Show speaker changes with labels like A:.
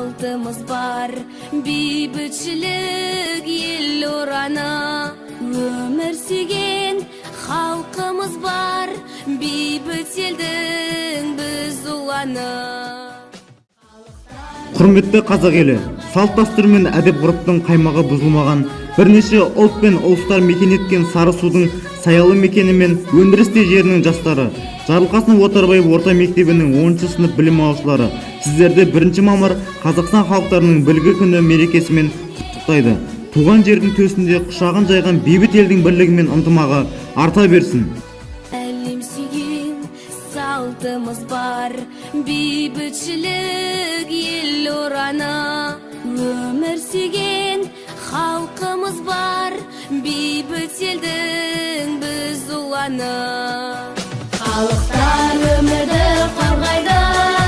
A: салтымыз бар, бейбітшілік ел ораны. Өмір сүйген халқымыз бар, бейбіт елдің біз ұланы.
B: Құрметті қазақ елі, салт дәстүр мен әдеп ғұрыптың қаймағы бұзылмаған, бірнеше ұлт пен ұлыстар мекен еткен Сарысудың саялы мекені мен өндірісте жерінің жастары, Жарылқасын Отарбаев орта мектебінің 10 сынып білім алушылары, сіздерді 1 мамыр Қазақстан халықтарының бірлігі күні мерекесімен құттықтайды. Туған жердің төсінде құшағын жайған бейбіт елдің бірлігі мен ынтымағы арта берсін.
A: Әлем сүйген салтымыз бар, бейбітшілік ел ораны. Өмір сүйген халқымыз бар, бейбіт елдің біз ұланы. Халықтар өмірді қорғайды.